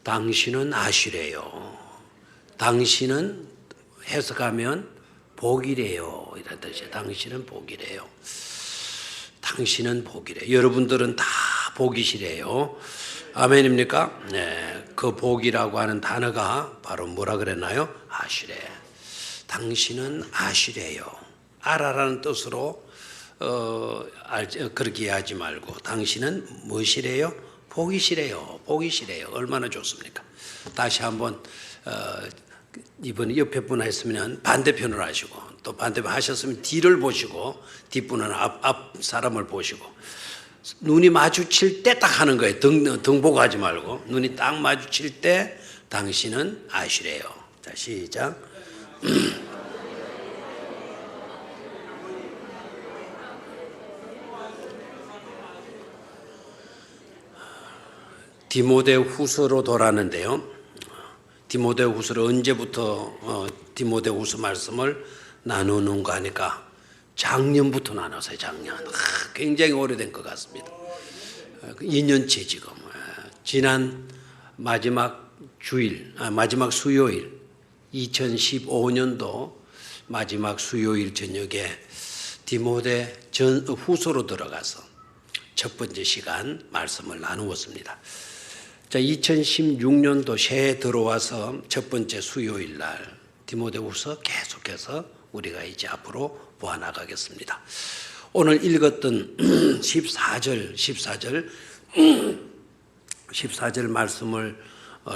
당신은 아시래요. 당신은 해석하면 복이래요. 이런 뜻이에요. 당신은 복이래요. 당신은 복이래요. 여러분들은 다 복이시래요. 아멘입니까? 네, 그 복이라고 하는 단어가 바로 뭐라 그랬나요? 아시래. 당신은 아시래요. 알아라는 뜻으로 그렇게 하지 말고 당신은 무엇이래요? 복이시래요. 복이시래요. 얼마나 좋습니까? 다시 한번 이번에 옆에 분 했으면 반대편으로 하시고 또 반대편 하셨으면 뒤를 보시고 뒷분은 앞 사람을 보시고 눈이 마주칠 때 딱 하는 거예요. 등 보고 하지 말고 눈이 딱 마주칠 때 당신은 아시래요. 자, 시작. 디모데후서로 돌아왔는데요. 디모데후서를 언제부터 디모데후서 말씀을 나누는가 하니까 작년부터 나눴어요. 작년. 굉장히 오래된 것 같습니다. 2년째 지금. 지난 마지막 수요일 2015년도 마지막 수요일 저녁에 디모데 후서로 들어가서 첫 번째 시간 말씀을 나누었습니다. 자, 2016년도 새해 들어와서 첫 번째 수요일 날 디모데후서 계속해서 우리가 이제 앞으로 보아나가겠습니다. 오늘 읽었던 14절 말씀을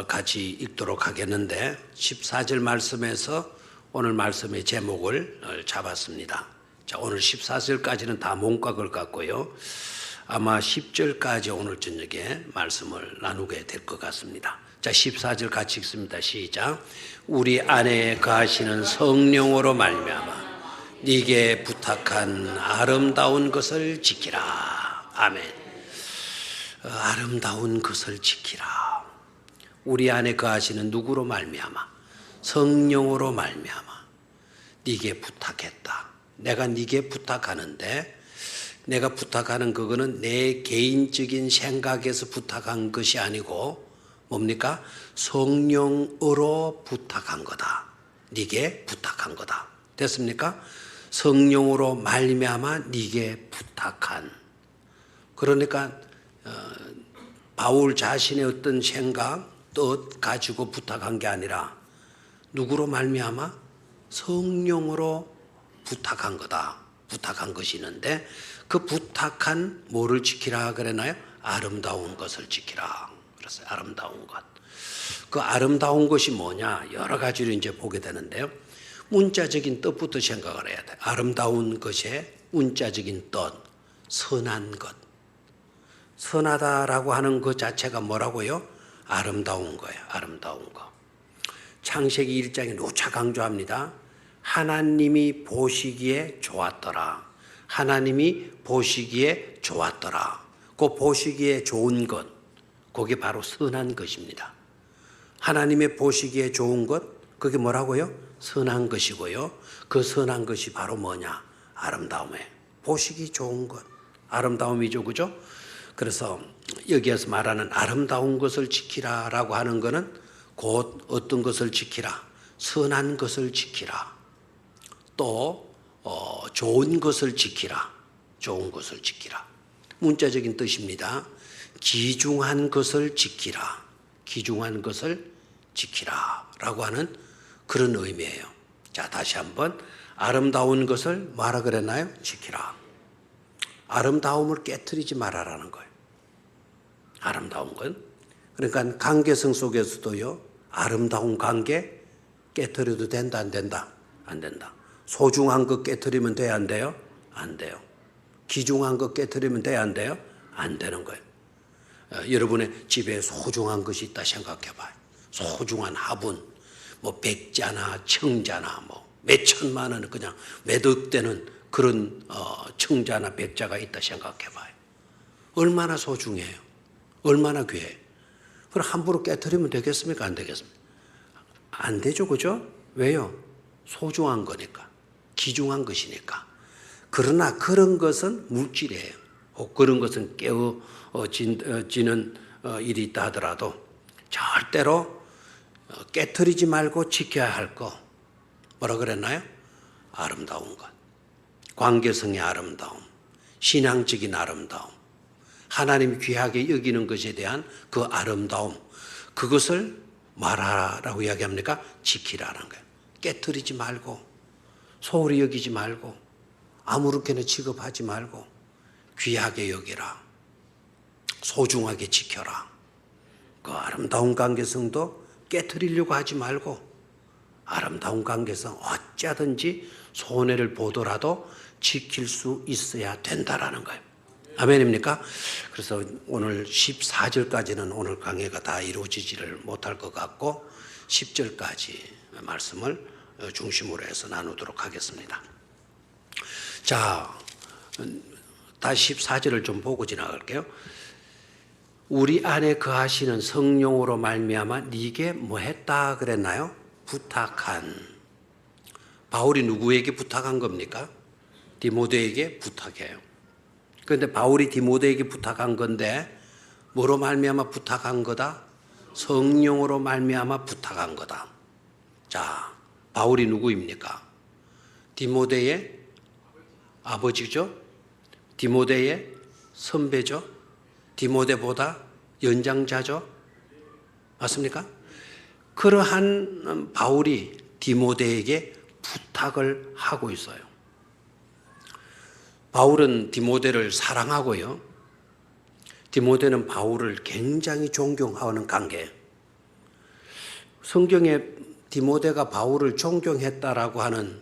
같이 읽도록 하겠는데 14절 말씀에서 오늘 말씀의 제목을 잡았습니다. 자, 오늘 14절까지는 다 몸각을 갖고요. 아마 10절까지 오늘 저녁에 말씀을 나누게 될 것 같습니다. 자, 14절 같이 읽습니다. 시작. 우리 안에 거하시는 성령으로 말미암아 네게 부탁한 아름다운 것을 지키라. 아멘. 아름다운 것을 지키라. 우리 안에 거하시는 누구로 말미암아? 성령으로 말미암아 네게 부탁했다. 내가 네게 부탁하는데 내가 부탁하는 그거는 내 개인적인 생각에서 부탁한 것이 아니고 뭡니까? 성령으로 부탁한 거다. 네게 부탁한 거다. 됐습니까? 성령으로 말미암아 네게 부탁한. 그러니까 바울 자신의 어떤 생각, 뜻 가지고 부탁한 게 아니라 누구로 말미암아? 성령으로 부탁한 거다. 부탁한 것이 있는데 그 부탁한 뭐를 지키라 그랬나요? 아름다운 것을 지키라. 그랬어요. 아름다운 것. 그 아름다운 것이 뭐냐? 여러 가지로 이제 보게 되는데요. 문자적인 뜻부터 생각을 해야 돼. 아름다운 것의 문자적인 뜻, 선한 것. 선하다라고 하는 것 자체가 뭐라고요? 아름다운 거예요. 아름다운 거. 창세기 1장에 누차 강조합니다. 하나님이 보시기에 좋았더라. 하나님이 보시기에 좋았더라. 그 보시기에 좋은 것, 그게 바로 선한 것입니다. 하나님의 보시기에 좋은 것, 그게 뭐라고요? 선한 것이고요. 그 선한 것이 바로 뭐냐? 아름다움에 보시기 좋은 것, 아름다움이죠, 그죠? 그래서 여기에서 말하는 아름다운 것을 지키라라고 하는 것은 곧 어떤 것을 지키라? 선한 것을 지키라. 또 좋은 것을 지키라. 좋은 것을 지키라. 문자적인 뜻입니다. 귀중한 것을 지키라. 귀중한 것을 지키라 라고 하는 그런 의미예요. 자, 다시 한번 아름다운 것을 뭐라 그랬나요? 지키라. 아름다움을 깨트리지 말아라는 거예요. 아름다운 건. 그러니까 관계성 속에서도요. 아름다운 관계 깨트려도 된다 안 된다? 안 된다. 소중한 것 깨트리면 돼야 안 돼요? 안 돼요. 귀중한 것 깨트리면 돼야 안 돼요? 안 되는 거예요. 여러분의 집에 소중한 것이 있다 생각해 봐요. 소중한 화분, 뭐 백자나 청자나 뭐 몇천만 원 그냥 몇억 되는 그런 청자나 백자가 있다 생각해 봐요. 얼마나 소중해요? 얼마나 귀해요? 그럼 함부로 깨트리면 되겠습니까? 안 되겠습니까? 안 되죠, 그죠? 왜요? 소중한 거니까. 귀중한 것이니까. 그러나 그런 것은 물질이에요. 그런 것은 깨어지는 일이 있다 하더라도 절대로 깨트리지 말고 지켜야 할 거. 뭐라 그랬나요? 아름다운 것. 관계성의 아름다움. 신앙적인 아름다움. 하나님이 귀하게 여기는 것에 대한 그 아름다움. 그것을 말하라고 이야기합니까? 지키라는 거예요. 깨트리지 말고, 소홀히 여기지 말고, 아무렇게나 취급하지 말고, 귀하게 여기라. 소중하게 지켜라. 그 아름다운 관계성도 깨트리려고 하지 말고, 아름다운 관계성 어찌하든지 손해를 보더라도 지킬 수 있어야 된다라는 거예요. 아멘입니까? 그래서 오늘 14절까지는 오늘 강해가 다 이루어지지를 못할 것 같고 10절까지 말씀을 중심으로 해서 나누도록 하겠습니다. 자, 다시 14절을 좀 보고 지나갈게요. 우리 안에 거하시는 성령으로 말미암아 네게 뭐 했다 그랬나요? 부탁한. 바울이 누구에게 부탁한 겁니까? 디모데에게 부탁해요. 그런데 바울이 디모데에게 부탁한 건데 뭐로 말미암아 부탁한 거다? 성령으로 말미암아 부탁한 거다. 자, 바울이 누구입니까? 디모데의 아버지죠? 디모데의 선배죠? 디모데보다 연장자죠? 맞습니까? 그러한 바울이 디모데에게 부탁을 하고 있어요. 바울은 디모데를 사랑하고요. 디모데는 바울을 굉장히 존경하는 관계예요. 성경에 디모데가 바울을 존경했다라고 하는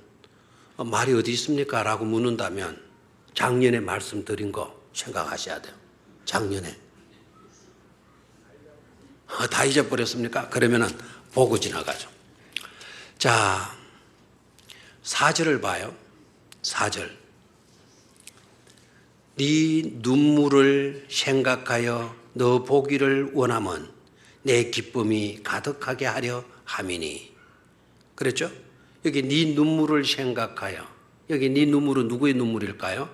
말이 어디 있습니까? 라고 묻는다면 작년에 말씀드린 거 생각하셔야 돼요. 작년에. 다 잊어버렸습니까? 그러면은 보고 지나가죠. 자, 4절을 봐요. 4절. 네 눈물을 생각하여 너 보기를 원하면 내 기쁨이 가득하게 하려 함이니. 그랬죠? 여기 네 눈물을 생각하여. 여기 네 눈물은 누구의 눈물일까요?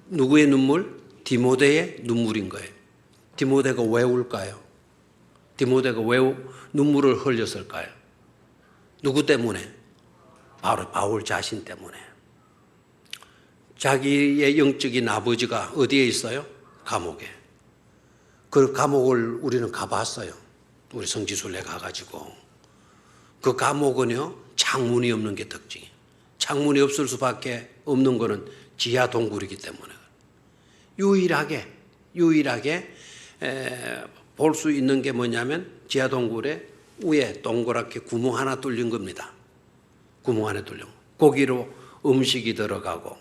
누구의 눈물? 디모데의 눈물인 거예요. 디모데가 왜 울까요? 디모데가 왜 눈물을 흘렸을까요? 누구 때문에? 바로 바울 자신 때문에. 자기의 영적인 아버지가 어디에 있어요? 감옥에. 그 감옥을 우리는 가봤어요. 우리 성지순례 가가지고. 그 감옥은요, 창문이 없는 게 특징이에요. 창문이 없을 수밖에 없는 거는 지하 동굴이기 때문에. 유일하게 볼 수 있는 게 뭐냐면 지하 동굴에 위에 동그랗게 구멍 하나 뚫린 겁니다. 구멍 하나 뚫린 거. 거기로 음식이 들어가고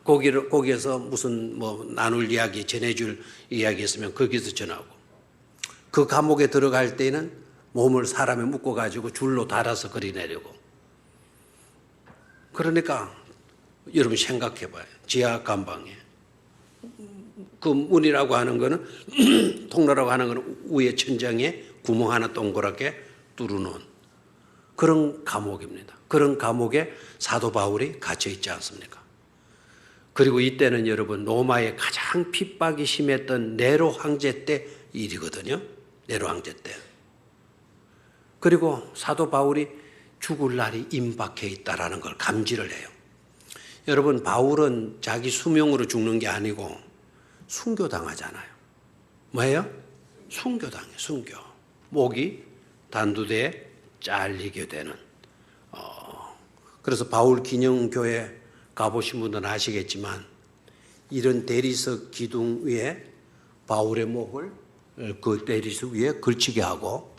거기에서 무슨 뭐 나눌 이야기, 전해줄 이야기 있으면 거기서 전하고 그 감옥에 들어갈 때는 몸을 사람에 묶어가지고 줄로 달아서 그리 내려고. 그러니까 여러분 생각해봐요. 지하 감방에 그 문이라고 하는 거는 통로라고 하는 거는 위에 천장에 구멍 하나 동그랗게 뚫어놓은 그런 감옥입니다. 그런 감옥에 사도 바울이 갇혀 있지 않습니까? 그리고 이때는 여러분 로마의 가장 핍박이 심했던 네로 황제 때 일이거든요. 네로 황제 때. 그리고 사도 바울이 죽을 날이 임박해 있다라는 걸 감지를 해요. 여러분 바울은 자기 수명으로 죽는 게 아니고 순교당하잖아요. 뭐예요? 순교당해요. 순교. 목이 단두대에 잘리게 되는. 그래서 바울 기념교회 가보신 분들은 아시겠지만 이런 대리석 기둥 위에 바울의 목을 그 대리석 위에 걸치게 하고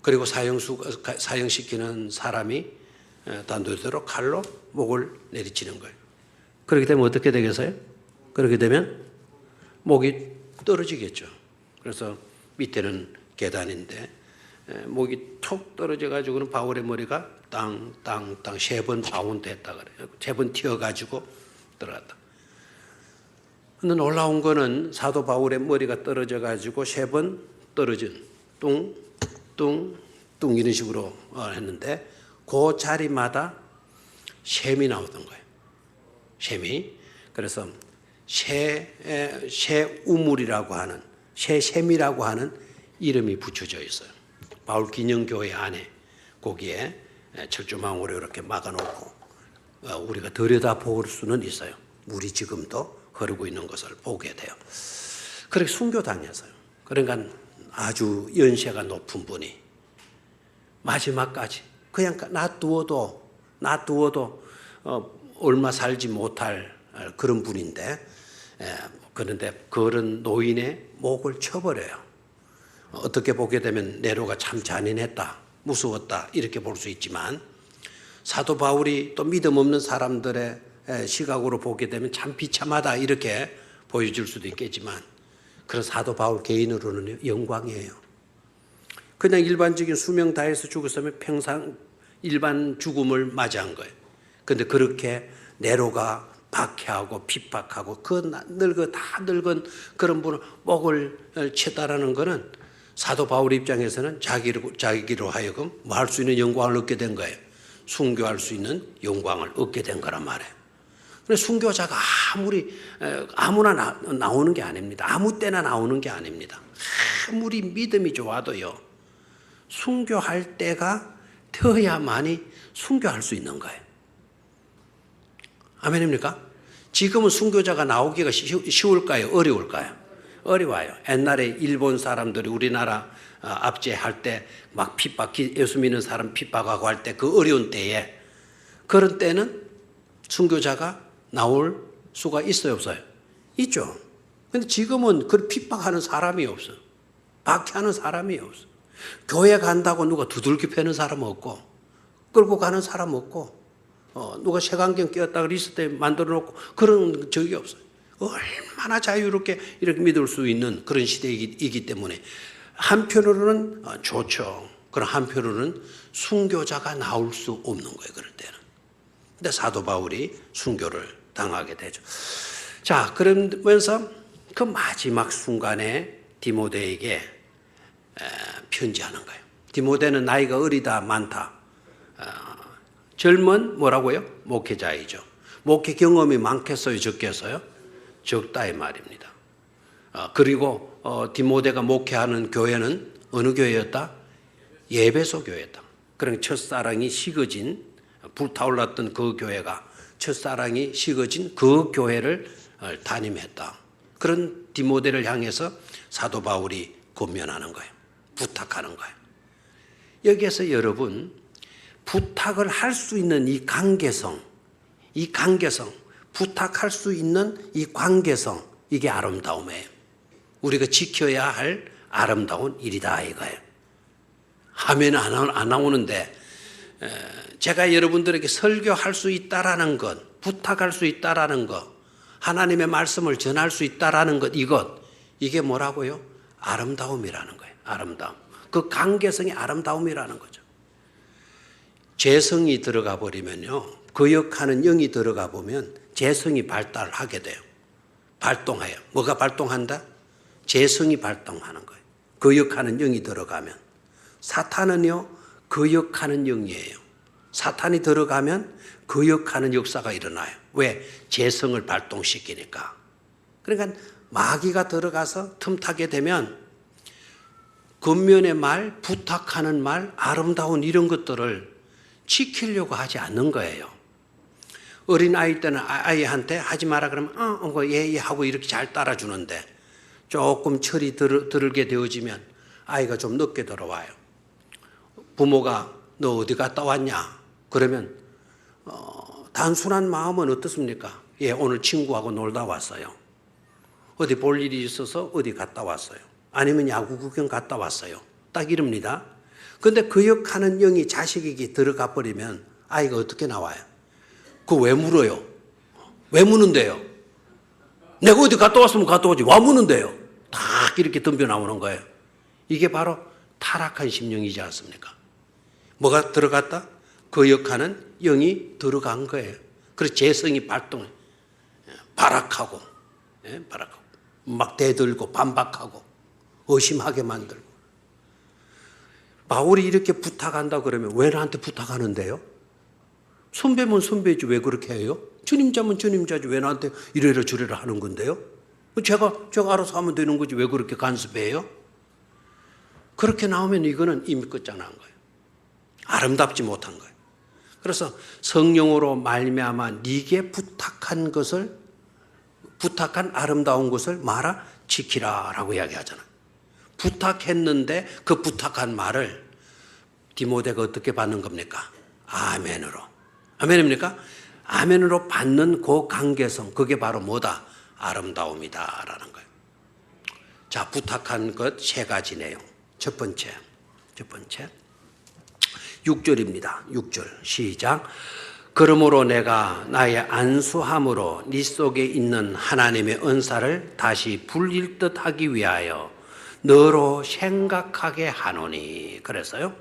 그리고 사형시키는 사람이 단두대로 칼로 목을 내리치는 거예요. 그렇게 되면 어떻게 되겠어요? 그렇게 되면 목이 떨어지겠죠. 그래서 밑에는 계단인데 목이 톡 떨어져 가지고는 바울의 머리가 땅땅땅 3번 바운드 했다 그래요. 3번 튀어가지고 들어갔다. 근데 놀라운 거는 사도 바울의 머리가 떨어져 가지고 3번 떨어진 뚱뚱뚱 이런 식으로 했는데 그 자리마다 샘이 나오던 거예요. 샘이. 그래서 새 우물이라고 하는 셰셈이라고 하는 이름이 붙여져 있어요. 바울 기념교회 안에 거기에 철조망으로 이렇게 막아놓고 우리가 들여다볼 수는 있어요. 물이 지금도 흐르고 있는 것을 보게 돼요. 그렇게 순교당했어요. 그러니까 아주 연세가 높은 분이 마지막까지 그냥 놔두어도 얼마 살지 못할 그런 분인데, 그런데 그런 노인의 목을 쳐버려요. 어떻게 보게 되면 네로가 참 잔인했다, 무서웠다 이렇게 볼 수 있지만, 사도 바울이 또 믿음 없는 사람들의 시각으로 보게 되면 참 비참하다 이렇게 보여줄 수도 있겠지만, 그런 사도 바울 개인으로는 영광이에요. 그냥 일반적인 수명 다해서 죽었으면 평생 일반 죽음을 맞이한 거예요. 그런데 그렇게 네로가 박해하고 핍박하고 다 늙은 그런 분을 목을 쳤다라는 것은 사도 바울 입장에서는 자기로 하여금 뭐 할 수 있는 영광을 얻게 된 거예요. 순교할 수 있는 영광을 얻게 된 거란 말이에요. 그런데 순교자가 아무나 나오는 게 아닙니다. 아무 때나 나오는 게 아닙니다. 아무리 믿음이 좋아도요, 순교할 때가 되어야만이 순교할 수 있는 거예요. 아멘입니까? 지금은 순교자가 나오기가 쉬울까요? 어려울까요? 어려워요. 옛날에 일본 사람들이 우리나라 압제할 때 막 예수 믿는 사람 핍박하고 할 때 그 어려운 때에, 그런 때는 순교자가 나올 수가 있어요, 없어요? 있죠. 근데 지금은 그 핍박하는 사람이 없어. 박해하는 사람이 없어. 교회 간다고 누가 두들겨 패는 사람 없고, 끌고 가는 사람 없고, 누가 색안경 끼었다가 리스트에 만들어 놓고 그런 적이 없어요. 얼마나 자유롭게 이렇게 믿을 수 있는 그런 시대이기 때문에 한편으로는 좋죠. 그럼 한편으로는 순교자가 나올 수 없는 거예요, 그럴 때는. 근데 사도 바울이 순교를 당하게 되죠. 자, 그러면서 그 마지막 순간에 디모데에게 편지하는 거예요. 디모데는 나이가 어리다 많다. 젊은 뭐라고요? 목회자이죠. 목회 경험이 많겠어요, 적겠어요? 적다 이 말입니다. 그리고 디모데가 목회하는 교회는 어느 교회였다? 예배소 교회였다. 그러니까 첫사랑이 식어진, 불타올랐던 그 교회가 첫사랑이 식어진 그 교회를 담임했다. 그런 디모데를 향해서 사도 바울이 권면하는 거예요. 부탁하는 거예요. 여기에서 여러분, 부탁을 할 수 있는 이 관계성, 부탁할 수 있는 이 관계성, 이게 아름다움이에요. 우리가 지켜야 할 아름다운 일이다 이거예요. 하면 안 나오는데, 제가 여러분들에게 설교할 수 있다라는 것, 부탁할 수 있다라는 것, 하나님의 말씀을 전할 수 있다라는 것, 이게 뭐라고요? 아름다움이라는 거예요. 아름다움. 그 관계성이 아름다움이라는 거죠. 재성이 들어가 버리면요, 거역하는 영이 들어가 보면 재성이 발달하게 돼요. 발동해요. 뭐가 발동한다? 재성이 발동하는 거예요. 거역하는 영이 들어가면. 사탄은요, 거역하는 영이에요. 사탄이 들어가면 거역하는 역사가 일어나요. 왜? 재성을 발동시키니까. 그러니까 마귀가 들어가서 틈타게 되면 겉면의 말, 부탁하는 말, 아름다운 이런 것들을 지키려고 하지 않는 거예요. 어린아이 때는 아이한테 하지 마라 그러면 예 하고 이렇게 잘 따라주는데, 조금 철이 들게 되어지면 아이가 좀 늦게 들어와요. 부모가 너 어디 갔다 왔냐? 그러면 단순한 마음은 어떻습니까? 예, 오늘 친구하고 놀다 왔어요. 어디 볼 일이 있어서 어디 갔다 왔어요. 아니면 야구 구경 갔다 왔어요. 딱 이럽니다. 그런데 거역하는 영이 자식에게 들어가 버리면 아이가 어떻게 나와요? 그거 왜 물어요? 왜 묻는데요? 내가 어디 갔다 왔으면 갔다 오지. 와 묻는데요? 딱 이렇게 덤벼 나오는 거예요. 이게 바로 타락한 심령이지 않습니까? 뭐가 들어갔다? 거역하는 영이 들어간 거예요. 그래서 재성이 발동해. 발악하고, 막 대들고 반박하고 의심하게 만들고. 바울이 이렇게 부탁한다 그러면 왜 나한테 부탁하는데요? 선배면 선배지 왜 그렇게 해요? 주님자면 주님자지 왜 나한테 이래라 저래라 하는 건데요? 제가 알아서 하면 되는 거지 왜 그렇게 간섭해요? 그렇게 나오면 이거는 이미 끝장난 거예요. 아름답지 못한 거예요. 그래서 성령으로 말미암아 네게 부탁한 아름다운 것을 말아 지키라라고 이야기하잖아요. 부탁했는데 그 부탁한 말을 디모데가 어떻게 받는 겁니까? 아멘으로. 아멘입니까? 아멘으로 받는 그 관계성, 그게 바로 뭐다? 아름다움이다라는 거예요. 자, 부탁한 것 세 가지 내용. 첫 번째 6절입니다. 6절 시작. 그러므로 내가 나의 안수함으로 네 속에 있는 하나님의 은사를 다시 불릴 듯 하기 위하여 너로 생각하게 하노니. 그래서요,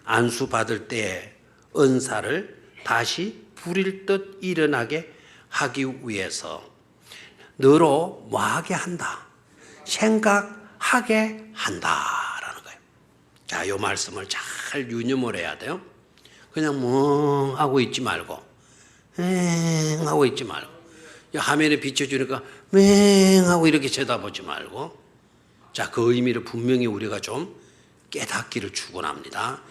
안수 받을 때 은사를 다시 부릴 듯 일어나게 하기 위해서 너로 뭐하게 한다? 생각하게 한다라는 거예요. 자, 이 말씀을 잘 유념을 해야 돼요. 그냥 멍 하고 있지 말고 맹 하고 있지 말고 화면에 비춰주니까 맹 하고 이렇게 쳐다보지 말고, 자, 그 의미를 분명히 우리가 좀 깨닫기를 축원합니다.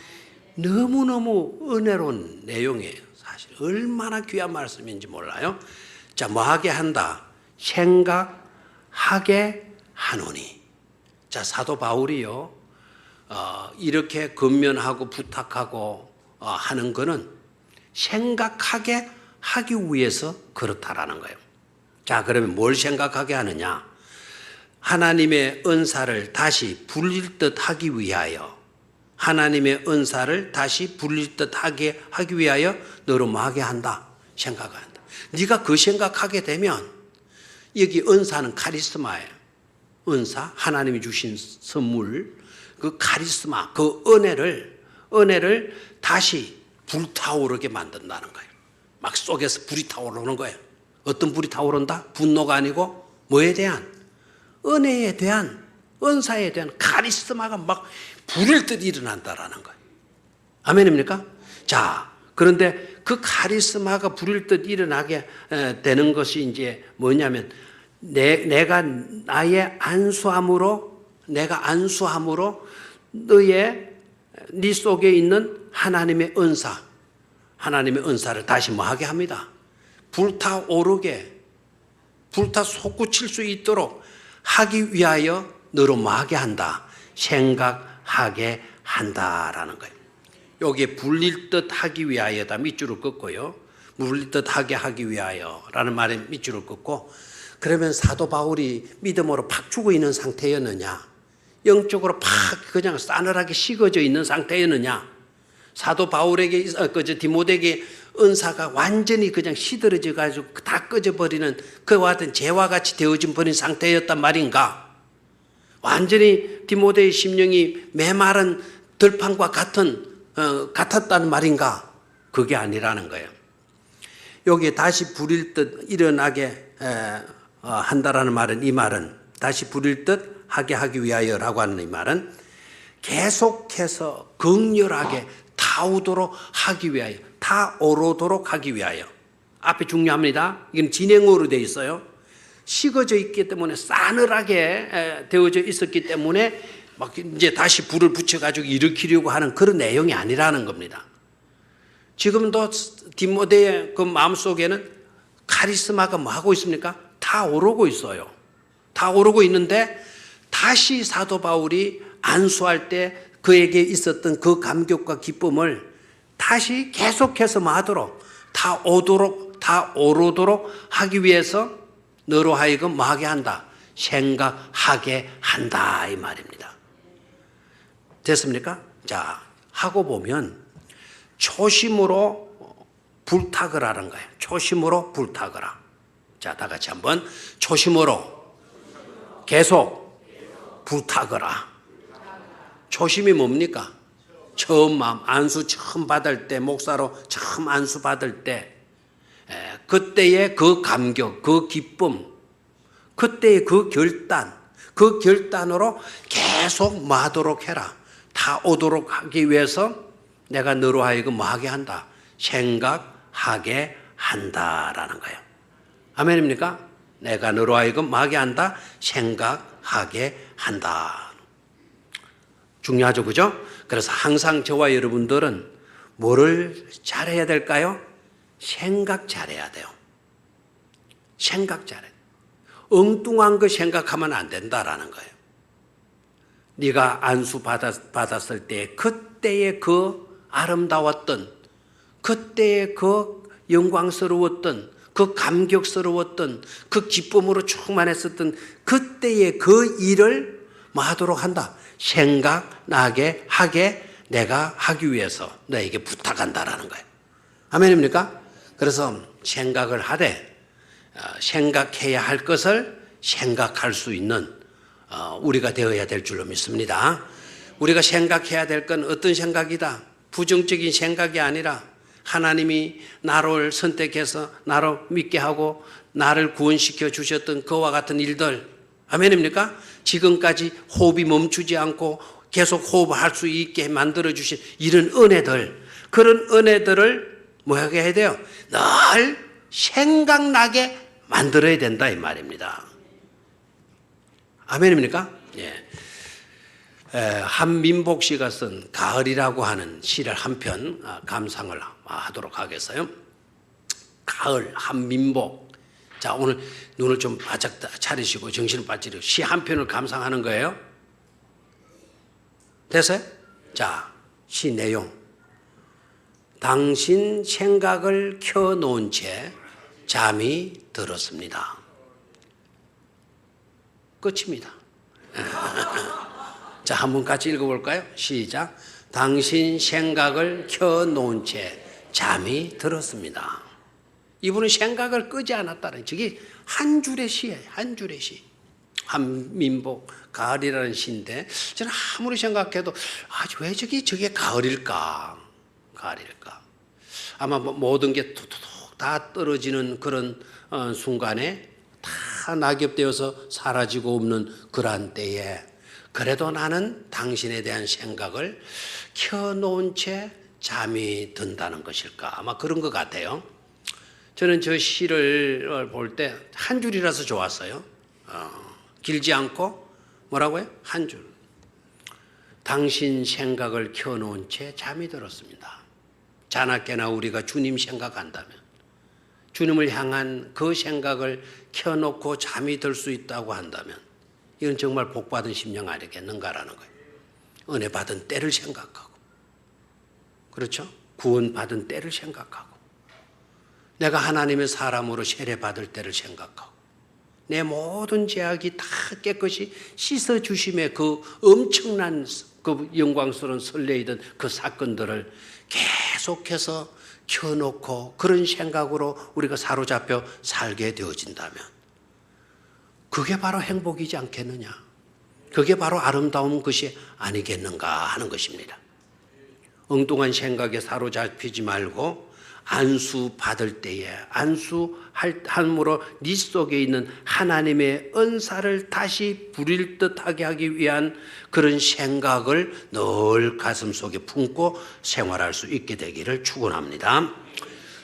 너무너무 은혜로운 내용이에요. 사실 얼마나 귀한 말씀인지 몰라요. 자, 뭐하게 한다? 생각하게 하노니. 자, 사도 바울이요, 이렇게 권면하고 부탁하고 하는 거는 생각하게 하기 위해서 그렇다라는 거예요. 자, 그러면 뭘 생각하게 하느냐? 하나님의 은사를 다시 불릴 듯 하기 위하여, 하나님의 은사를 다시 불릴 듯 하기 위하여 너로 뭐하게 한다? 생각한다. 네가 그 생각하게 되면, 여기 은사는 카리스마예요. 은사, 하나님이 주신 선물, 그 카리스마, 그 은혜를 다시 불타오르게 만든다는 거예요. 막 속에서 불이 타오르는 거예요. 어떤 불이 타오른다? 분노가 아니고 뭐에 대한? 은혜에 대한, 은사에 대한 카리스마가 막 불일 듯 일어난다라는 거예요. 아멘입니까? 자, 그런데 그 카리스마가 불일 듯 일어나게 되는 것이 이제 뭐냐면, 내가 나의 안수함으로 네 속에 있는 하나님의 은사를 다시 뭐하게 합니다? 불타오르게, 솟구칠 수 있도록 하기 위하여 너로 뭐하게 한다? 생각하게 한다라는 거예요. 여기에 불릴 듯 하기 위하여다 밑줄을 긋고요, 불릴 듯 하게 하기 위하여라는 말에 밑줄을 긋고, 그러면 사도 바울이 믿음으로 팍 죽어 있는 상태였느냐? 영적으로 팍 그냥 싸늘하게 식어져 있는 상태였느냐? 사도 바울에게, 디모데에게 은사가 완전히 그냥 시들어져 가지고 다 꺼져버리는 그와 같은 재와 같이 되어진 버린 상태였단 말인가? 완전히 디모데의 심령이 메마른 들판과 같았다는 말인가? 그게 아니라는 거예요. 여기에 다시 불일 듯 일어나게 한다라는 말은, 이 말은 다시 불일 듯 하게 하기 위하여라고 하는 이 말은 계속해서 극렬하게 타오도록 하기 위하여, 타오르도록 하기 위하여. 앞에 중요합니다. 이건 진행어로 되어 있어요. 식어져 있기 때문에, 싸늘하게 되어져 있었기 때문에 막 이제 다시 불을 붙여가지고 일으키려고 하는 그런 내용이 아니라는 겁니다. 지금도 디모데의 그 마음속에는 카리스마가 뭐 하고 있습니까? 타오르고 있어요. 타오르고 있는데, 다시 사도 바울이 안수할 때 그에게 있었던 그 감격과 기쁨을 다시 계속해서 뭐 하도록? 타오르도록 하기 위해서 너로 하여금 뭐 하게 한다? 생각하게 한다, 이 말입니다. 됐습니까? 자, 하고 보면 초심으로 불타거라는 거예요. 초심으로 불타거라. 자, 다 같이 한번 초심으로 계속 불타거라. 초심이 뭡니까? 처음 안수 처음 받을 때, 목사로 처음 안수 받을 때, 그때의 그 감격, 그 기쁨, 그때의 그 결단으로 계속 뭐 하도록 해라. 다 오도록 하기 위해서 내가 너로 하여금 뭐 하게 한다? 생각하게 한다라는 거예요. 아멘입니까? 내가 너로 하여금 마게 한다. 생각하게 한다. 중요하죠, 그죠? 그래서 항상 저와 여러분들은 뭐를 잘해야 될까요? 생각 잘해야 돼요. 생각 잘해. 엉뚱한 거 생각하면 안 된다라는 거예요. 네가 안수 받았을 때 그때의 그 아름다웠던, 그때의 그 영광스러웠던, 그 감격스러웠던, 그 기쁨으로 충만했었던 그때의 그 일을 뭐 하도록 한다. 생각나게 하게 내가 하기 위해서 너에게 부탁한다라는 거예요. 아멘입니까? 그래서 생각을 하되 생각해야 할 것을 생각할 수 있는 우리가 되어야 될 줄로 믿습니다. 우리가 생각해야 될 건 어떤 생각이다? 부정적인 생각이 아니라 하나님이 나를 선택해서 나를 믿게 하고 나를 구원시켜 주셨던 그와 같은 일들, 아멘입니까? 지금까지 호흡이 멈추지 않고 계속 호흡할 수 있게 만들어 주신 이런 은혜들, 그런 은혜들을 뭐하게 해야 돼요? 늘 생각나게 만들어야 된다 이 말입니다. 아멘입니까? 예. 한민복 씨가 쓴 가을이라고 하는 시를 한 편 감상을 하도록 하겠어요. 가을, 한민복. 자, 오늘 눈을 좀 바짝 차리시고 정신을 빠지고 시 한 편을 감상하는 거예요. 됐어요? 자, 시 내용. 당신 생각을 켜놓은 채 잠이 들었습니다. 끝입니다. 자, 한번 같이 읽어볼까요? 시작. 당신 생각을 켜놓은 채 잠이 들었습니다. 이분은 생각을 끄지 않았다는, 저게 한 줄의 시예요. 한 줄의 시. 한민복 가을이라는 시인데 저는 아무리 생각해도 왜 저게 가을일까? 가을일까? 아마 모든 게 툭툭 다 떨어지는 그런 순간에 다 낙엽되어서 사라지고 없는 그러한 때에 그래도 나는 당신에 대한 생각을 켜놓은 채 잠이 든다는 것일까? 아마 그런 것 같아요. 저는 저 시를 볼 때 한 줄이라서 좋았어요. 길지 않고 뭐라고요? 한 줄. 당신 생각을 켜놓은 채 잠이 들었습니다. 자나깨나 우리가 주님 생각한다면, 주님을 향한 그 생각을 켜놓고 잠이 들 수 있다고 한다면 이건 정말 복받은 심령 아니겠는가라는 거예요. 은혜 받은 때를 생각하고, 그렇죠? 구원받은 때를 생각하고, 내가 하나님의 사람으로 세례받을 때를 생각하고, 내 모든 죄악이 다 깨끗이 씻어주심의 그 엄청난 그 영광스러운 설레이던 그 사건들을 계속해서 켜놓고 그런 생각으로 우리가 사로잡혀 살게 되어진다면 그게 바로 행복이지 않겠느냐? 그게 바로 아름다운 것이 아니겠는가 하는 것입니다. 엉뚱한 생각에 사로잡히지 말고 안수 받을 때에 안수함으로 네 속에 있는 하나님의 은사를 다시 부릴 듯하게 하기 위한 그런 생각을 늘 가슴속에 품고 생활할 수 있게 되기를 축원합니다.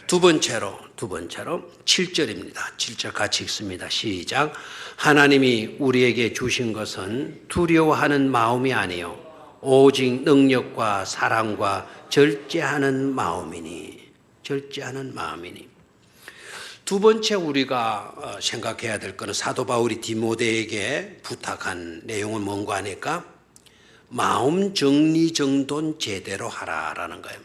두 번째로 7절입니다. 7절 같이 읽습니다. 시작. 하나님이 우리에게 주신 것은 두려워하는 마음이 아니요 오직 능력과 사랑과 절제하는 마음이니. 두 번째 우리가 생각해야 될 것은 사도 바울이 디모데에게 부탁한 내용은 뭔가 하니까 마음 정리정돈 제대로 하라라는 거예요.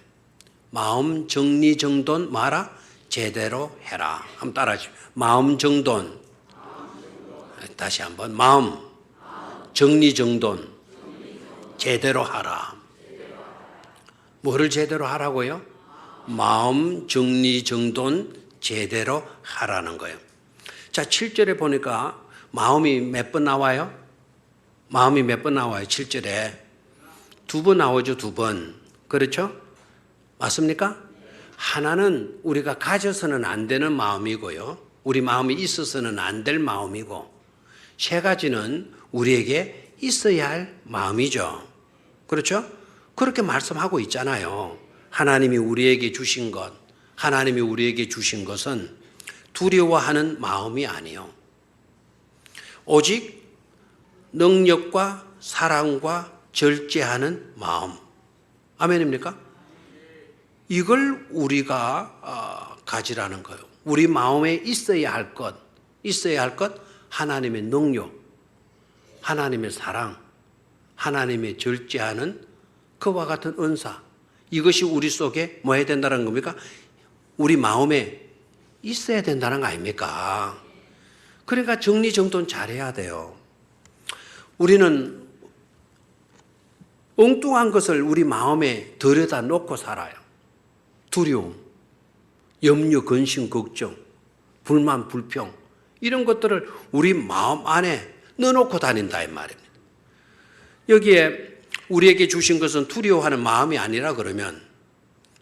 마음 정리정돈 마라? 제대로 해라. 한번 따라하시죠. 마음 정돈. 다시 한번. 마음 정리정돈 제대로 하라. 뭐를 제대로 하라고요? 마음 정리정돈 제대로 하라는 거예요. 자, 7절에 보니까 마음이 몇 번 나와요? 마음이 몇 번 나와요? 7절에 두 번 나오죠. 두 번. 그렇죠? 맞습니까? 하나는 우리가 가져서는 안 되는 마음이고요. 우리 마음이 있어서는 안 될 마음이고, 세 가지는 우리에게 있어야 할 마음이죠. 그렇죠? 그렇게 말씀하고 있잖아요. 하나님이 우리에게 주신 것, 하나님이 우리에게 주신 것은 두려워하는 마음이 아니요 오직 능력과 사랑과 절제하는 마음. 아멘입니까? 이걸 우리가 가지라는 거예요. 우리 마음에 있어야 할 것, 하나님의 능력, 하나님의 사랑, 하나님의 절제하는 그와 같은 은사. 이것이 우리 속에 뭐 해야 된다는 겁니까? 우리 마음에 있어야 된다는 거 아닙니까? 그러니까 정리정돈 잘해야 돼요. 우리는 엉뚱한 것을 우리 마음에 들여다 놓고 살아요. 두려움, 염려, 근심, 걱정, 불만, 불평 이런 것들을 우리 마음 안에 넣어놓고 다닌다 이 말입니다. 여기에 우리에게 주신 것은 두려워하는 마음이 아니라 그러면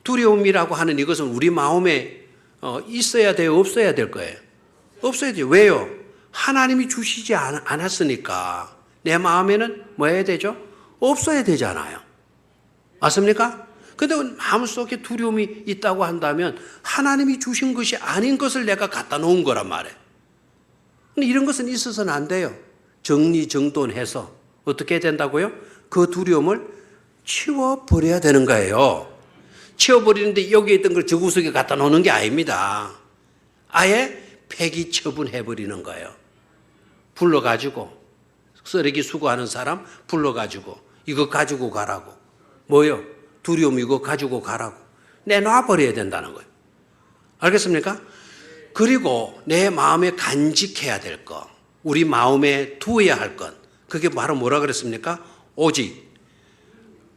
두려움이라고 하는 이것은 우리 마음에 있어야 돼요? 없어야 될 거예요? 없어야 돼요. 왜요? 하나님이 주시지 않았으니까 내 마음에는 뭐 해야 되죠? 없어야 되잖아요. 맞습니까? 그런데 마음속에 두려움이 있다고 한다면 하나님이 주신 것이 아닌 것을 내가 갖다 놓은 거란 말이에요. 근데 이런 것은 있어서는 안 돼요. 정리정돈해서 어떻게 된다고요? 그 두려움을 치워버려야 되는 거예요. 치워버리는데 여기에 있던 걸 저 구석에 갖다 놓는 게 아닙니다. 아예 폐기 처분해버리는 거예요. 불러가지고 쓰레기 수거하는 사람 불러가지고 이거 가지고 가라고. 뭐요? 두려움 이거 가지고 가라고. 내놔버려야 된다는 거예요. 알겠습니까? 그리고 내 마음에 간직해야 될 것, 우리 마음에 두어야 할 것, 그게 바로 뭐라 그랬습니까? 오직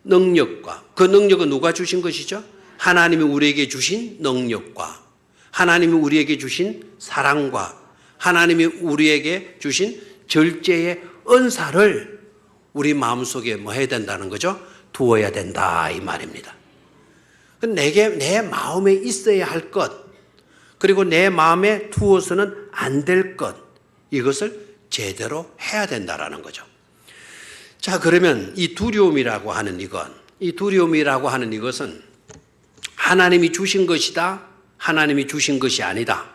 능력과, 그 능력은 누가 주신 것이죠? 하나님이 우리에게 주신 능력과 하나님이 우리에게 주신 사랑과 하나님이 우리에게 주신 절제의 은사를 우리 마음속에 뭐 해야 된다는 거죠? 두어야 된다 이 말입니다. 내 마음에 있어야 할 것, 그리고 내 마음에 두어서는 안 될 것, 이것을 제대로 해야 된다라는 거죠. 자, 그러면 이 두려움이라고 하는 이것은 하나님이 주신 것이다, 하나님이 주신 것이 아니다.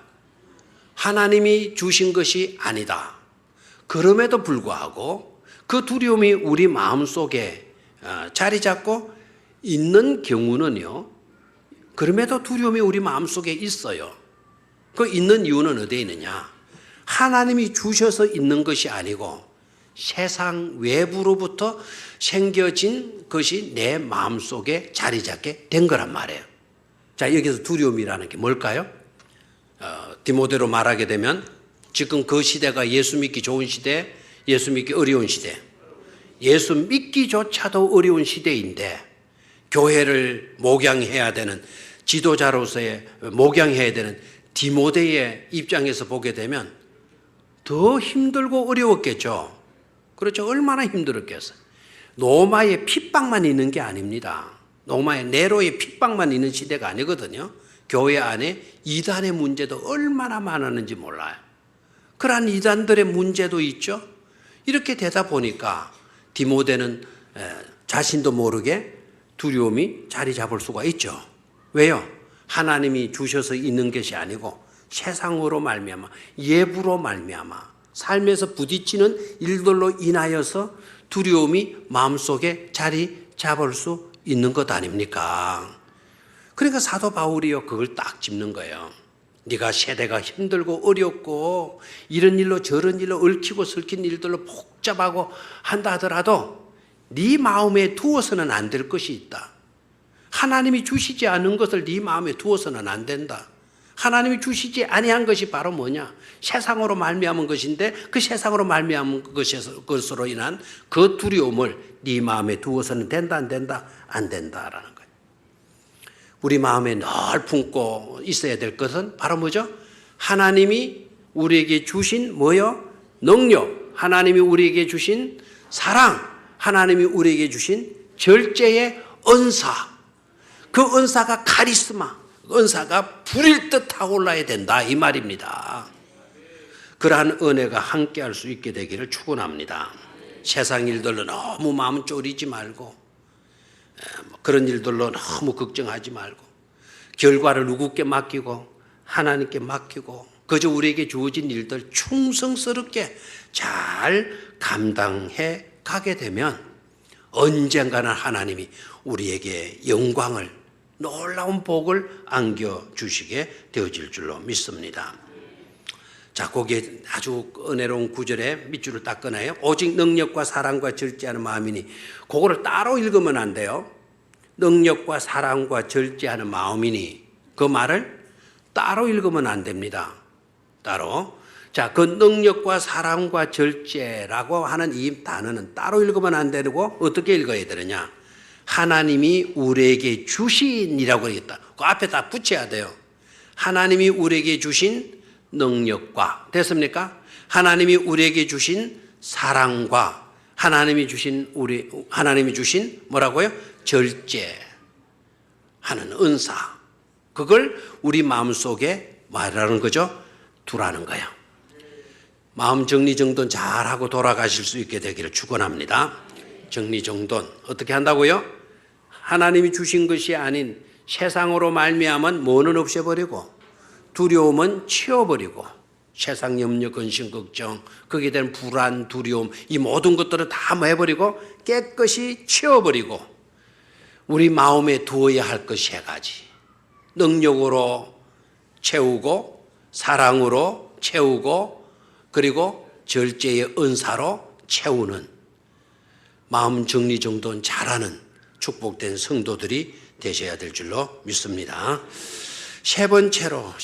하나님이 주신 것이 아니다. 그럼에도 불구하고 그 두려움이 우리 마음속에 자리 잡고 있는 경우는요, 그럼에도 두려움이 우리 마음속에 있어요. 그 있는 이유는 어디에 있느냐? 하나님이 주셔서 있는 것이 아니고 세상 외부로부터 생겨진 것이 내 마음속에 자리 잡게 된 거란 말이에요. 자, 여기서 두려움이라는 게 뭘까요? 디모데로 말하게 되면 지금 그 시대가 예수 믿기 좋은 시대, 예수 믿기 어려운 시대, 예수 믿기조차도 어려운 시대인데 교회를 목양해야 되는 지도자로서의 목양해야 되는 디모데의 입장에서 보게 되면 더 힘들고 어려웠겠죠. 그렇죠. 얼마나 힘들었겠어요. 로마의 핍박만 있는 게 아닙니다. 로마의 네로의 핍박만 있는 시대가 아니거든요. 교회 안에 이단의 문제도 얼마나 많았는지 몰라요. 그러한 이단들의 문제도 있죠. 이렇게 되다 보니까 디모데는 자신도 모르게 두려움이 자리 잡을 수가 있죠. 왜요? 하나님이 주셔서 있는 것이 아니고 세상으로 말미암아, 예부로 말미암아 삶에서 부딪히는 일들로 인하여서 두려움이 마음속에 자리 잡을 수 있는 것 아닙니까? 그러니까 사도 바울이요, 그걸 딱 짚는 거예요. 네가 세대가 힘들고 어렵고 이런 일로 저런 일로 얽히고 설킨 일들로 복잡하고 한다 하더라도 네 마음에 두어서는 안 될 것이 있다. 하나님이 주시지 않은 것을 네 마음에 두어서는 안 된다. 하나님이 주시지 아니한 것이 바로 뭐냐? 세상으로 말미암은 것인데 그 세상으로 말미암은 것으로 인한 그 두려움을 네 마음에 두어서는 된다, 안 된다? 안 된다라는 거예요. 우리 마음에 늘 품고 있어야 될 것은 바로 뭐죠? 하나님이 우리에게 주신 뭐요? 능력, 하나님이 우리에게 주신 사랑, 하나님이 우리에게 주신 절제의 은사, 그 은사가 카리스마, 은사가 불일 듯 타올라야 된다 이 말입니다. 그러한 은혜가 함께할 수 있게 되기를 축원합니다. 세상 일들로 너무 마음 졸이지 말고 그런 일들로 너무 걱정하지 말고 결과를 누구께 맡기고 하나님께 맡기고 그저 우리에게 주어진 일들 충성스럽게 잘 감당해 가게 되면 언젠가는 하나님이 우리에게 영광을, 놀라운 복을 안겨주시게 되어질 줄로 믿습니다. 자, 거기에 아주 은혜로운 구절에 밑줄을 딱 끊어요. 오직 능력과 사랑과 절제하는 마음이니, 그거를 따로 읽으면 안 돼요. 능력과 사랑과 절제하는 마음이니, 그 말을 따로 읽으면 안 됩니다. 따로. 자, 그 능력과 사랑과 절제라고 하는 이 단어는 따로 읽으면 안 되고 어떻게 읽어야 되느냐? 하나님이 우리에게 주신이라고 하겠다. 그 앞에 다 붙여야 돼요. 하나님이 우리에게 주신 능력과, 됐습니까? 하나님이 우리에게 주신 사랑과 하나님이 주신 뭐라고요? 절제하는 은사. 그걸 우리 마음속에 말하는 거죠. 두라는 거예요. 마음 정리정돈 잘하고 돌아가실 수 있게 되기를 축원합니다. 정리정돈 어떻게 한다고요? 하나님이 주신 것이 아닌 세상으로 말미암은 뭐는 없애버리고, 두려움은 치워버리고, 세상 염려, 근심, 걱정, 거기에 대한 불안, 두려움, 이 모든 것들을 다 해버리고 깨끗이 치워버리고, 우리 마음에 두어야 할 것이 세 가지. 능력으로 채우고, 사랑으로 채우고, 그리고 절제의 은사로 채우는, 마음 정리정돈 잘하는 축복된 성도들이 되셔야 될 줄로 믿습니다. 세 번째로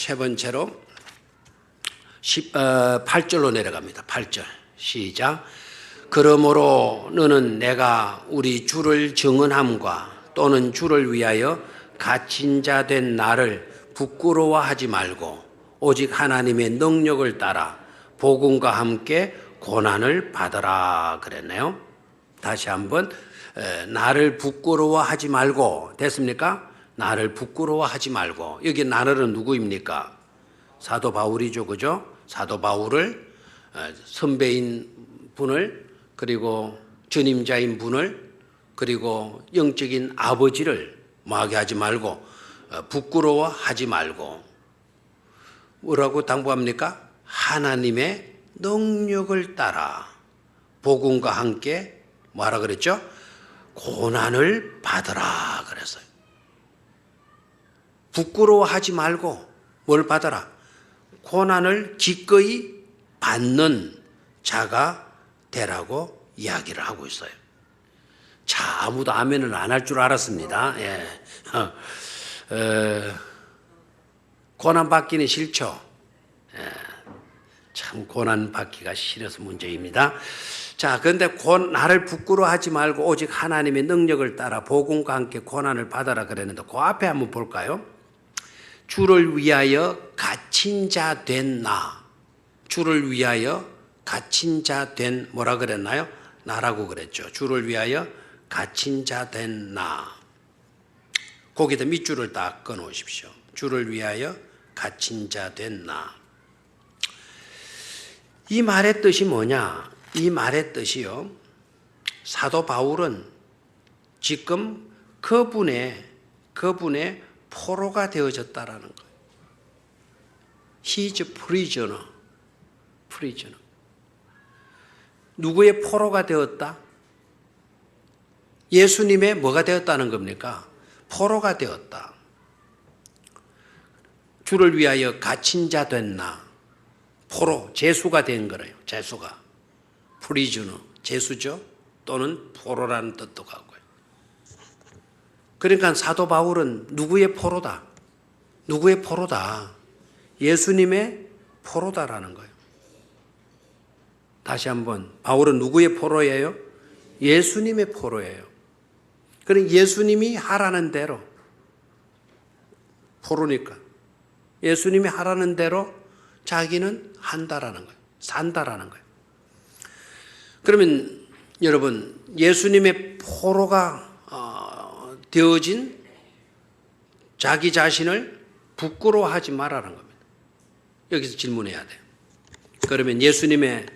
8절로 내려갑니다. 8절 시작. 그러므로 너는 내가 우리 주를 증언함과 또는 주를 위하여 갇힌 자 된 나를 부끄러워하지 말고 오직 하나님의 능력을 따라 복음과 함께 고난을 받으라 그랬네요. 다시 한번, 나를 부끄러워하지 말고, 됐습니까? 나를 부끄러워하지 말고. 여기 나는 누구입니까? 사도 바울이죠, 그죠? 사도 바울을, 선배인 분을, 그리고 전임자인 분을, 그리고 영적인 아버지를 뭐하게 하지 말고, 부끄러워하지 말고. 뭐라고 당부합니까? 하나님의 능력을 따라 복음과 함께 뭐하라 그랬죠? 고난을 받으라 그랬어요. 부끄러워하지 말고 뭘 받아라? 고난을 기꺼이 받는 자가 되라고 이야기를 하고 있어요. 자, 아무도 아멘을 안 할 줄 알았습니다. 예. 고난 받기는 싫죠. 예. 참 고난 받기가 싫어서 문제입니다. 자, 그런데 나를 부끄러워하지 말고 오직 하나님의 능력을 따라 복음과 함께 고난을 받아라 그랬는데, 그 앞에 한번 볼까요? 주를 위하여 갇힌 자 된 나. 주를 위하여 갇힌 자 된 뭐라 그랬나요? 나라고 그랬죠. 주를 위하여 갇힌 자 된 나. 거기다 밑줄을 딱 끊어오십시오. 주를 위하여 갇힌 자 된 나. 이 말의 뜻이 뭐냐? 이 말의 뜻이요, 사도 바울은 지금 그분의 포로가 되어졌다라는 거예요. He is prisoner. 누구의 포로가 되었다? 예수님의 뭐가 되었다는 겁니까? 포로가 되었다. 주를 위하여 갇힌 자 된 나. 포로, 죄수가 된 거래요. 죄수가. 프리즈너, 죄수죠. 또는 포로라는 뜻도 갖고요. 그러니까 사도 바울은 누구의 포로다? 누구의 포로다? 예수님의 포로다라는 거예요. 다시 한번, 바울은 누구의 포로예요? 예수님의 포로예요. 그럼 예수님이 하라는 대로, 포로니까 예수님이 하라는 대로 자기는 한다라는 거예요. 산다라는 거예요. 그러면 여러분, 예수님의 포로가 되어진 자기 자신을 부끄러워하지 말라는 겁니다. 여기서 질문해야 돼요. 그러면 예수님의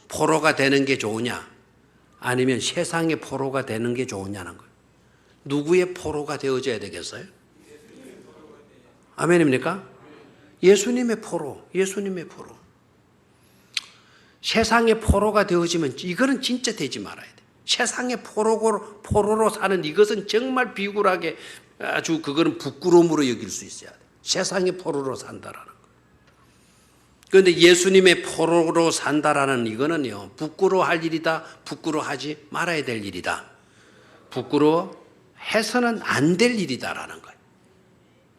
포로가 되는 게 좋으냐? 아니면 세상의 포로가 되는 게 좋으냐는 거예요. 누구의 포로가 되어져야 되겠어요? 아멘입니까? 예수님의 포로, 예수님의 포로. 세상의 포로가 되어지면 이거는 진짜 되지 말아야 돼. 세상의 포로로 사는 이것은 정말 비굴하게 아주 그거는 부끄러움으로 여길 수 있어야 돼. 세상의 포로로 산다라는 거. 그런데 예수님의 포로로 산다라는 이거는요, 부끄러워할 일이다, 부끄러워하지 말아야 될 일이다. 부끄러워해서는 안 될 일이다라는 거예요.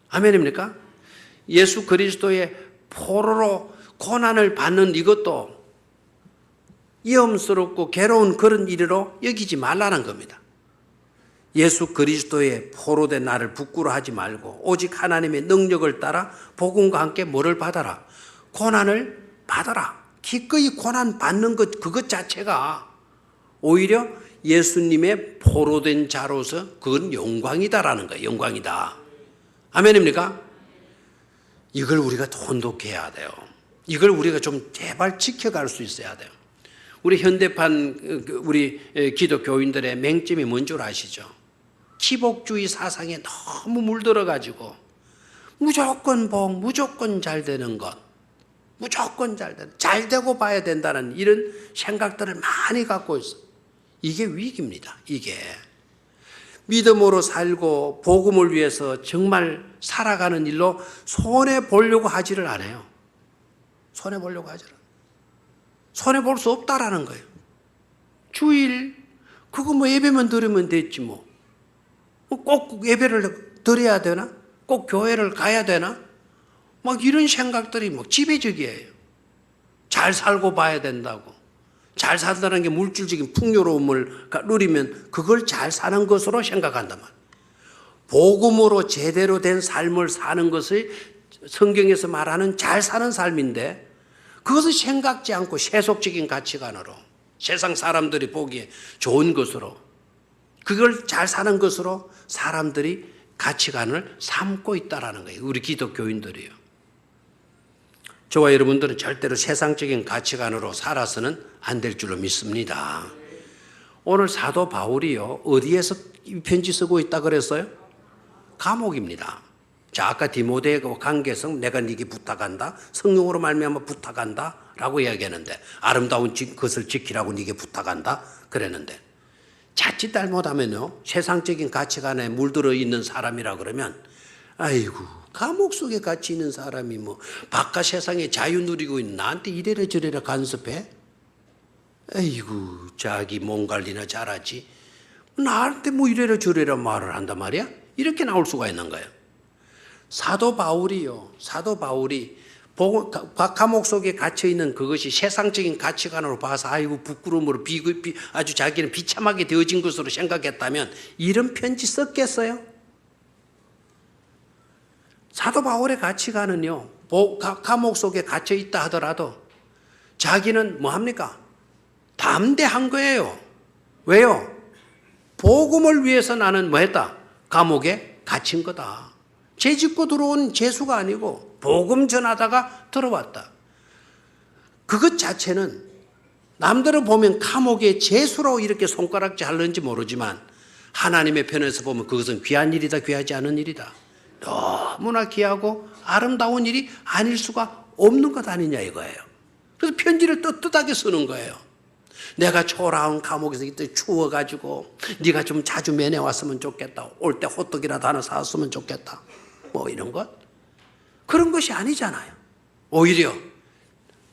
아멘입니까? 예수 그리스도의 포로로 고난을 받는 이것도 위험스럽고 괴로운 그런 일으로 여기지 말라는 겁니다. 예수 그리스도의 포로된 나를 부끄러워하지 말고 오직 하나님의 능력을 따라 복음과 함께 뭐를 받아라? 고난을 받아라. 기꺼이 고난 받는 것 그것 자체가 오히려 예수님의 포로된 자로서 그건 영광이다라는 거예요. 영광이다. 아멘입니까? 이걸 우리가 혼독해야 돼요. 이걸 우리가 좀 제발 지켜갈 수 있어야 돼요. 우리 현대판 우리 기독교인들의 맹점이 뭔 줄 아시죠? 기복주의 사상에 너무 물들어가지고 무조건 복, 무조건 잘 되는 것, 무조건 잘 되고 봐야 된다는 이런 생각들을 많이 갖고 있어. 이게 위기입니다. 이게 믿음으로 살고 복음을 위해서 정말 살아가는 일로 손해 보려고 하지를 않아요. 손해 보려고 하지를 않아요. 손해 볼 수 없다라는 거예요. 주일 그거 뭐 예배만 드리면 됐지 뭐. 꼭 예배를 드려야 되나? 꼭 교회를 가야 되나? 막 이런 생각들이 뭐 지배적이에요. 잘 살고 봐야 된다고. 잘 산다는 게 물질적인 풍요로움을 누리면 그걸 잘 사는 것으로 생각한단 말이에요. 복음으로 제대로 된 삶을 사는 것을 성경에서 말하는 잘 사는 삶인데 그것을 생각지 않고 세속적인 가치관으로 세상 사람들이 보기에 좋은 것으로 그걸 잘 사는 것으로 사람들이 가치관을 삼고 있다는 거예요. 우리 기독교인들이요. 저와 여러분들은 절대로 세상적인 가치관으로 살아서는 안 될 줄로 믿습니다. 오늘 사도 바울이요. 어디에서 이 편지 쓰고 있다 그랬어요? 감옥입니다. 자, 아까 디모데하고 관계성 내가 네게 부탁한다. 성령으로 말미암아 부탁한다 라고 이야기했는데 아름다운 것을 지키라고 네게 부탁한다 그랬는데 자칫 잘못하면요. 세상적인 가치관에 물들어 있는 사람이라 그러면 아이고 감옥 속에 갇혀 있는 사람이 뭐 바깥 세상에 자유 누리고 있는 나한테 이래라 저래라 간섭해? 아이고 자기 몸 관리나 잘하지 나한테 뭐 이래라 저래라 말을 한단 말이야? 이렇게 나올 수가 있는 거예요. 사도 바울이 감옥 속에 갇혀있는 그것이 세상적인 가치관으로 봐서 아이고 부끄러움으로 아주 자기는 비참하게 되어진 것으로 생각했다면 이런 편지 썼겠어요? 사도 바울의 가치관은요, 감옥 속에 갇혀있다 하더라도 자기는 뭐합니까? 담대한 거예요. 왜요? 복음을 위해서 나는 뭐했다? 감옥에 갇힌 거다. 죄 짓고 들어온 죄수가 아니고 복음 전하다가 들어왔다. 그것 자체는 남들은 보면 감옥의 죄수로 이렇게 손가락질 하는지 모르지만 하나님의 편에서 보면 그것은 귀한 일이다, 귀하지 않은 일이다. 너무나 귀하고 아름다운 일이 아닐 수가 없는 것 아니냐 이거예요. 그래서 편지를 떳떳하게 쓰는 거예요. 내가 초라한 감옥에서 이때 추워가지고 네가 좀 자주 면회 왔으면 좋겠다. 올 때 호떡이라도 하나 사왔으면 좋겠다. 뭐 이런 것. 그런 것이 아니잖아요. 오히려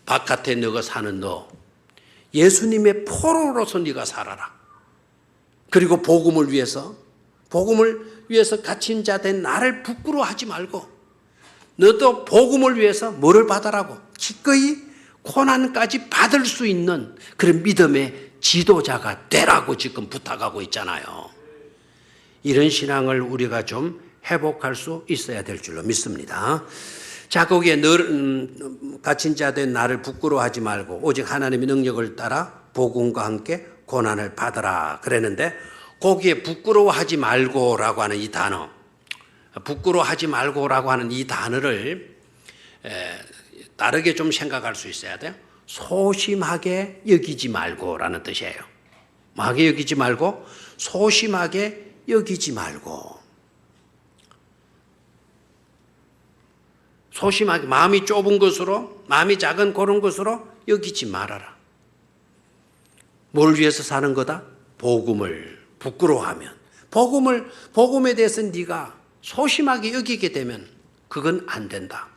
바깥에 너가 사는 너 예수님의 포로로서 네가 살아라. 그리고 복음을 위해서 갇힌 자 된 나를 부끄러워하지 말고 너도 복음을 위해서 뭐를 받아라고? 기꺼이 고난까지 받을 수 있는 그런 믿음의 지도자가 되라고 지금 부탁하고 있잖아요. 이런 신앙을 우리가 좀 회복할 수 있어야 될 줄로 믿습니다. 자, 거기에 갇힌 자 된 나를 부끄러워하지 말고 오직 하나님의 능력을 따라 복음과 함께 고난을 받으라 그랬는데 거기에 부끄러워하지 말고라고 하는 이 단어, 부끄러워하지 말고라고 하는 이 단어를 다르게 좀 생각할 수 있어야 돼요. 소심하게 여기지 말고라는 뜻이에요. 뭐하게 여기지 말고? 소심하게 여기지 말고. 소심하게 마음이 좁은 것으로, 마음이 작은 그런 것으로 여기지 말아라. 뭘 위해서 사는 거다? 복음을 부끄러워하면, 복음에 대해서 네가 소심하게 여기게 되면 그건 안 된다.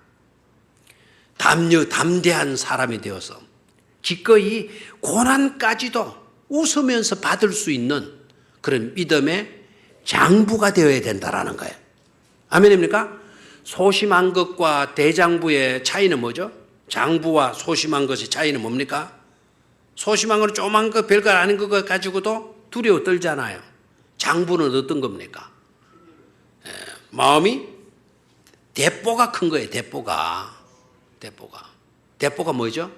담대한 사람이 되어서 기꺼이 고난까지도 웃으면서 받을 수 있는 그런 믿음의 장부가 되어야 된다라는 거예요. 아멘입니까? 소심한 것과 대장부의 차이는 뭐죠? 장부와 소심한 것의 차이는 뭡니까? 소심한 건 조그만 거 별거 아닌 거 가지고도 두려워 떨잖아요. 장부는 어떤 겁니까? 마음이 대포가 큰 거예요. 대포가 뭐죠?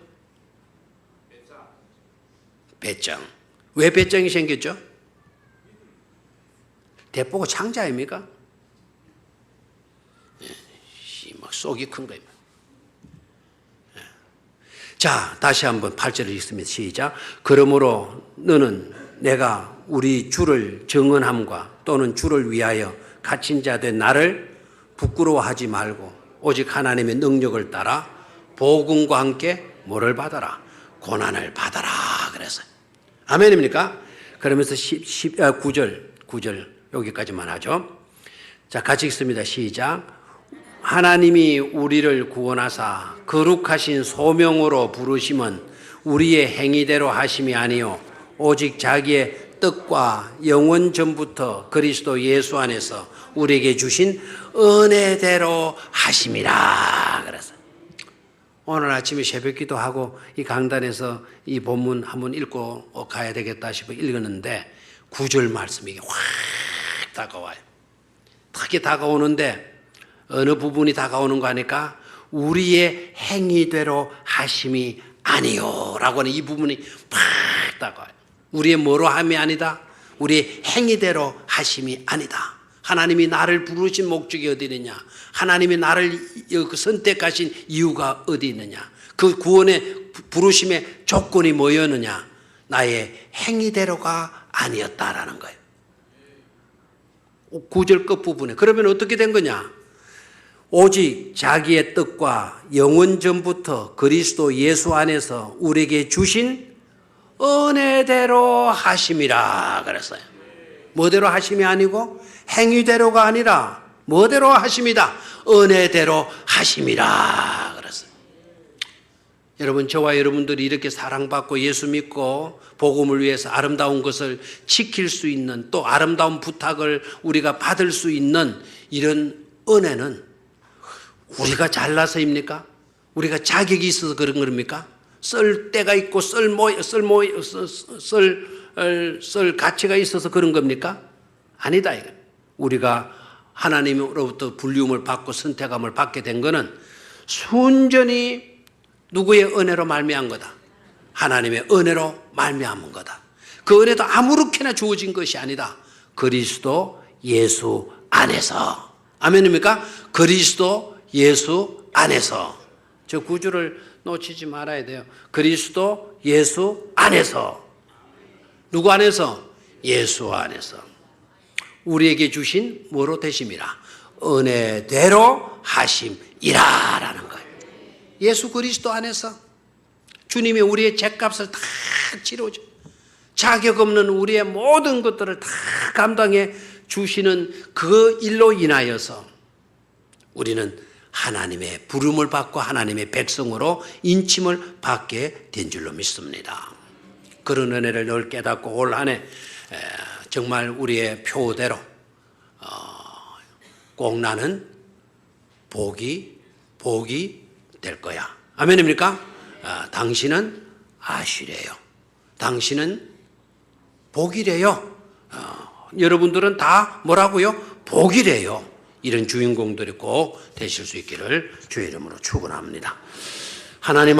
배짱. 왜 배짱이 생겼죠? 대포가 창자 아닙니까? 막 속이 큰 거예요. 자, 다시 한번 8절을 읽습니다. 시작. 그러므로 너는 내가 우리 주를 증언함과 또는 주를 위하여 갇힌 자 된 나를 부끄러워하지 말고 오직 하나님의 능력을 따라 복음과 함께 뭐를 받아라? 고난을 받아라. 그래서 아멘입니까? 그러면서 9절 여기까지만 하죠. 자, 같이 읽습니다. 시작. 하나님이 우리를 구원하사 거룩하신 소명으로 부르심은 우리의 행위대로 하심이 아니요 오직 자기의 뜻과 영원 전부터 그리스도 예수 안에서 우리에게 주신 은혜대로 하심이라. 그래서 오늘 아침에 새벽기도 하고 이 강단에서 이 본문 한번 읽고 가야 되겠다 싶어 읽었는데 9절 말씀이 확 다가와요. 크게 다가오는데 어느 부분이 다가오는 거 아니까 우리의 행위대로 하심이 아니요 라고 하는 이 부분이 팍 다가와요. 우리의 뭐로 함이 아니다. 우리의 행위대로 하심이 아니다. 하나님이 나를 부르신 목적이 어디 있느냐. 하나님이 나를 선택하신 이유가 어디 있느냐. 그 구원의 부르심의 조건이 뭐였느냐. 나의 행위대로가 아니었다라는 거예요. 9절 끝부분에. 그러면 어떻게 된 거냐. 오직 자기의 뜻과 영원 전부터 그리스도 예수 안에서 우리에게 주신 은혜대로 하심이라 그랬어요. 뭐대로 하심이 아니고 행위대로가 아니라 뭐대로 하심이다. 은혜대로 하심이라 그랬어요. 여러분, 저와 여러분들이 이렇게 사랑받고 예수 믿고 복음을 위해서 아름다운 것을 지킬 수 있는 또 아름다운 부탁을 우리가 받을 수 있는 이런 은혜는 우리가 잘나서입니까? 우리가 자격이 있어서 그런 겁니까? 쓸 때가 있고 쓸 가치가 있어서 그런 겁니까? 아니다. 이거. 우리가 하나님으로부터 불리움을 받고 선택함을 받게 된 것은 순전히 누구의 은혜로 말미암은 거다. 하나님의 은혜로 말미암은 거다. 그 은혜도 아무렇게나 주어진 것이 아니다. 그리스도 예수 안에서. 아멘입니까? 그리스도 예수 안에서. 저 구절을 놓치지 말아야 돼요. 그리스도 예수 안에서. 누구 안에서? 예수 안에서. 우리에게 주신 뭐로 되심이라? 은혜대로 하심이라라는 거예요. 예수 그리스도 안에서 주님이 우리의 죄값을 다 치러줘. 자격 없는 우리의 모든 것들을 다 감당해 주시는 그 일로 인하여서 우리는 하나님의 부름을 받고 하나님의 백성으로 인침을 받게 된 줄로 믿습니다. 그런 은혜를 늘 깨닫고 올 한 해 정말 우리의 표대로 꼭 나는 복이 될 거야. 아멘입니까? 당신은 아시래요. 당신은 복이래요. 여러분들은 다 뭐라고요? 복이래요. 이런 주인공들이 꼭 되실 수 있기를 주의 이름으로 축원합니다. 하나님